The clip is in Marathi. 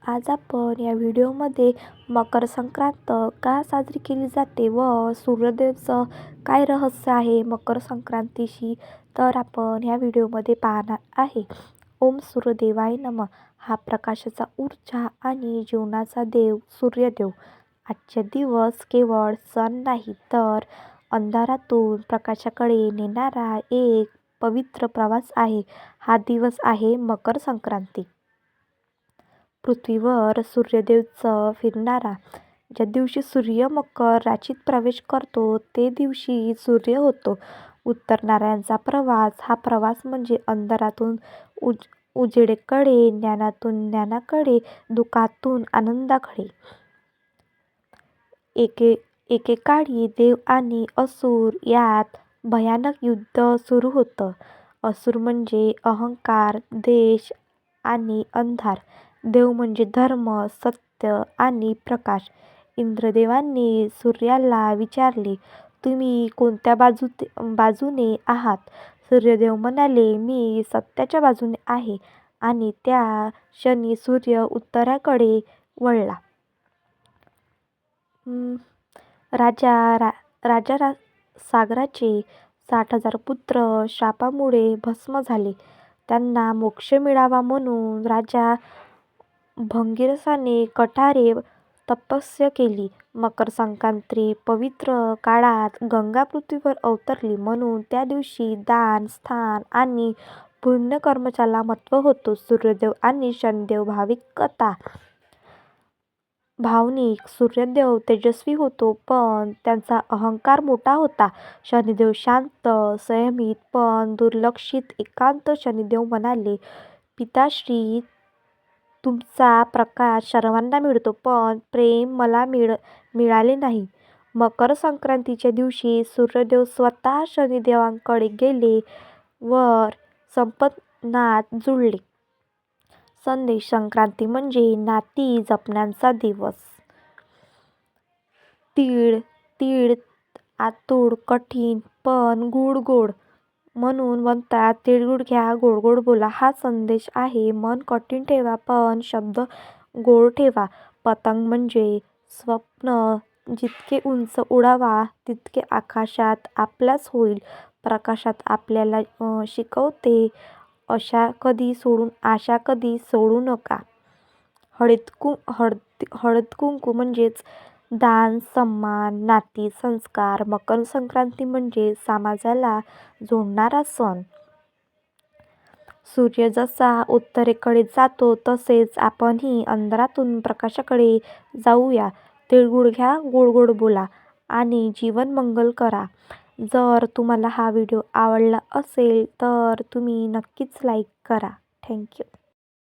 आज आपण या व्हिडिओमध्ये मकर संक्रांत का साजरी केली जाते व सूर्योदयाचं काय रहस्य आहे मकर संक्रांतीशी, तर आपण या व्हिडिओमध्ये पाहणार आहे. ओम सूर्यदेवाय नमः. हा प्रकाशाचा, ऊर्जा आणि जीवनाचा देव सूर्यदेव आजचा दिवस केवळ सण नाही, तर अंधारातून प्रकाशाकडे नेणारा एक पवित्र प्रवास आहे. हा दिवस आहे मकर संक्रांती. पृथ्वीवर सूर्यदेव फिरणारा. ज्या दिवशी सूर्य मकर राशीत प्रवेश करतो ते दिवशी सूर्य होतो उत्तरणाऱ्यांचा प्रवास. हा प्रवास म्हणजे अंधारातून उजेडेकडे, ज्ञानातून ज्ञानाकडे, दुःखातून आनंदाकडे. एकेकाळी देव आणि असुर यात भयानक युद्ध सुरू होतं. असुर म्हणजे अहंकार, देश आणि अंधार. देव म्हणजे धर्म, सत्य आणि प्रकाश. इंद्रदेवांनी सूर्याला विचारले, तुम्ही कोणत्या बाजूने आहात? सूर्यदेव म्हणाले, मी सत्याच्या बाजूने आहे. आणि त्या क्षणी सूर्य उत्तरेकडे वळला. राजा सागराचे 60,000 पुत्र शापामुळे भस्म झाले. त्यांना मोक्ष मिळावा म्हणून राजा भंगीरसाने कठारे तपस्या केली. मकर संक्रांती पवित्र काळात गंगा पृथ्वीवर अवतरली म्हणून त्या दिवशी दान, स्नान आणि पुण्यकर्माला महत्त्व होतं. सूर्यदेव आणि शनिदेव भावनिक. सूर्यदेव तेजस्वी होता पण त्यांचा अहंकार मोठा होता. शनिदेव शांत, संयमित पण दुर्लक्षित. एकांत. शनिदेव म्हणाले, पिताश्री, तुमचा प्रकाश सर्वांना मिळतो पण प्रेम मला मिळाले नाही. मकर संक्रांतीच्या दिवशी सूर्यदेव स्वतः शनिदेवांकडे गेले व संपनात जुळले. संदेश. संक्रांती म्हणजे नाती जपण्याचा दिवस. तीळ आतूड, कठीण पण गोड गोड म्हणून म्हणतात. तिळगुळ घ्या, गोड गोड बोला. हा संदेश आहे. मन कठीण ठेवा पण शब्द गोड ठेवा. पतंग म्हणजे स्वप्न. जितके उंच उडवा तितके आकाशात आपलाच होईल. प्रकाशात आपल्याला शिकवते, आशा कधी सोडू नका. हळद कुंकू म्हणजेच दान, सन्मान, नाती, संस्कार. मकर संक्रांती म्हणजे समाजाला जोडणारा सण. सूर्य जसा उत्तरेकडे जातो तसेच आपणही अंधारातून प्रकाशाकडे जाऊया. तिळगुळ घ्या, गोड गोड बोला आणि जीवन मंगल करा. जर तुम्हाला हा व्हिडिओ आवडला असेल तर तुम्ही नक्कीच लाईक करा. थँक्यू.